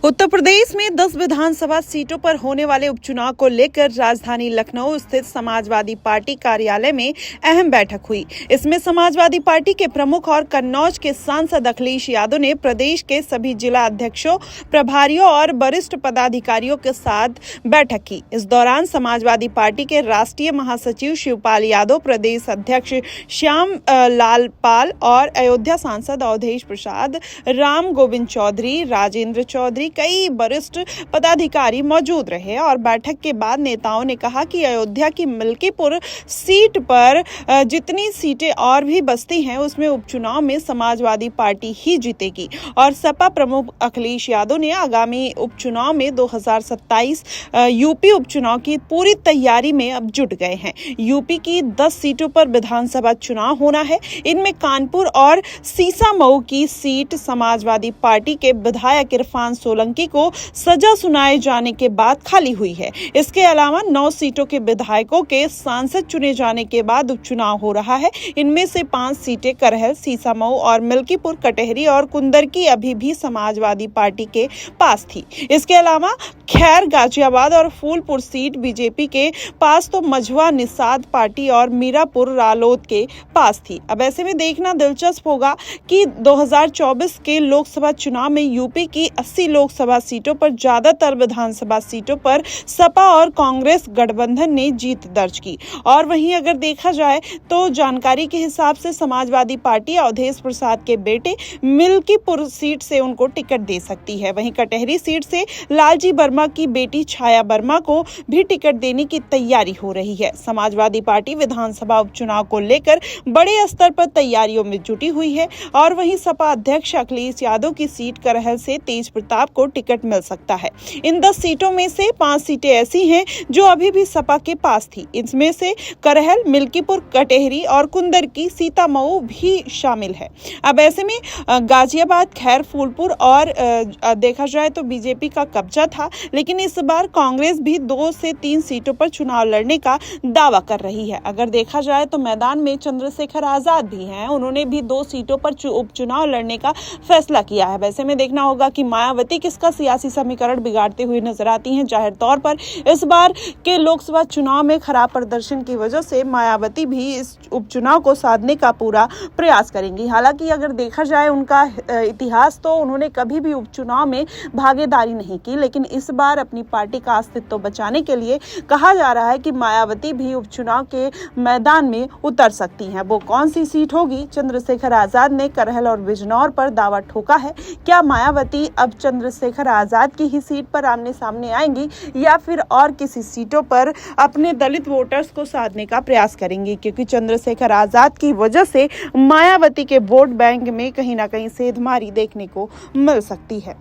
उत्तर प्रदेश में 10 विधानसभा सीटों पर होने वाले उपचुनाव को लेकर राजधानी लखनऊ स्थित समाजवादी पार्टी कार्यालय में अहम बैठक हुई। इसमें समाजवादी पार्टी के प्रमुख और कन्नौज के सांसद अखिलेश यादव ने प्रदेश के सभी जिला अध्यक्षों, प्रभारियों और वरिष्ठ पदाधिकारियों के साथ बैठक की। इस दौरान समाजवादी पार्टी के राष्ट्रीय महासचिव शिवपाल यादव, प्रदेश अध्यक्ष श्याम लाल पाल और अयोध्या सांसद अवधेश प्रसाद, राम गोविंद चौधरी, राजेंद्र चौधरी, कई वरिष्ठ पदाधिकारी मौजूद रहे। और बैठक के बाद नेताओं ने कहा कि अयोध्या की मिल्कीपुर सीट पर जितनी सीटें और भी बचती हैं उसमें उपचुनाव में समाजवादी पार्टी ही जीतेगी। और सपा प्रमुख अखिलेश यादव ने आगामी उपचुनाव में 2027 यूपी उपचुनाव की पूरी तैयारी में अब जुट गए हैं। यूपी की 10 सीटों पर विधानसभा चुनाव होना है। इनमें कानपुर और सीसामऊ की सीट समाजवादी पार्टी के विधायक इरफान सोलंकी को सजा सुनाए जाने के बाद खाली हुई है। इसके अलावा 9 सीटों के विधायकों के सांसद चुने जाने के बाद उपचुनाव हो रहा है। इनमें से 5 सीटें करहल, सीसामऊ और मिल्कीपुर, कटहरी और कुंदरकी अभी भी समाजवादी पार्टी के पास थी। इसके अलावा खैर, गाजियाबाद और फूलपुर सीट बीजेपी के पास तो मझवा निषाद पार्टी और मीरापुर रालोद के पास थी। अब ऐसे में देखना दिलचस्प होगा कि 2024 के लोकसभा चुनाव में यूपी की 80 लोकसभा सीटों पर ज्यादातर विधानसभा सीटों पर सपा और कांग्रेस गठबंधन ने जीत दर्ज की। और वहीं अगर देखा जाए तो जानकारी के हिसाब से समाजवादी पार्टी अवधेश प्रसाद के बेटे मिल्कीपुर सीट से उनको टिकट दे सकती है। वहीं कटहरी सीट से लालजी वर्मा की बेटी छाया वर्मा को भी टिकट देने की तैयारी हो रही है। समाजवादी पार्टी विधानसभा उपचुनाव को लेकर बड़े स्तर पर तैयारियों में जुटी हुई है। और वहीं सपा अध्यक्ष अखिलेश यादव की सीट करहल से तेज प्रताप को टिकट मिल सकता है। इन 10 सीटों में से 5 सीटें ऐसी हैं जो अभी भी सपा के पास थी। इसमें से करहल, मिल्कीपुर, कटहरी और कुंदरकी, सीतामऊ भी शामिल है। अब ऐसे में गाजियाबाद, खैर, फूलपुर और देखा जाए तो बीजेपी का कब्जा था, लेकिन इस बार कांग्रेस भी 2 से 3 सीटों पर चुनाव लड़ने का दावा कर रही है। अगर देखा जाए तो मैदान में चंद्रशेखर आजाद भी हैं, उन्होंने भी 2 सीटों पर उपचुनाव लड़ने का फैसला किया है। वैसे में देखना होगा कि मायावती किसका सियासी समीकरण बिगाड़ते हुए नजर आती हैं। जाहिर तौर पर इस बार के लोकसभा चुनाव में खराब प्रदर्शन की वजह से मायावती भी इस उपचुनाव को साधने का पूरा प्रयास करेंगी। हालांकि अगर देखा जाए उनका इतिहास, तो उन्होंने कभी भी उपचुनाव में भागीदारी नहीं की, लेकिन इस बार अपनी पार्टी का अस्तित्व बचाने के लिए कहा जा रहा है कि मायावती भी उपचुनाव के मैदान में उतर सकती हैं। वो कौन सी सीट होगी? चंद्रशेखर आजाद ने करहल और बिजनौर पर दावा ठोका है। क्या मायावती अब चंद्रशेखर आजाद की ही सीट पर आमने सामने आएंगी या फिर और किसी सीटों पर अपने दलित वोटर्स को साधने का प्रयास करेंगी? क्योंकि चंद्रशेखर आजाद की वजह से मायावती के वोट बैंक में कहीं ना कहीं सेंधमारी देखने को मिल सकती है।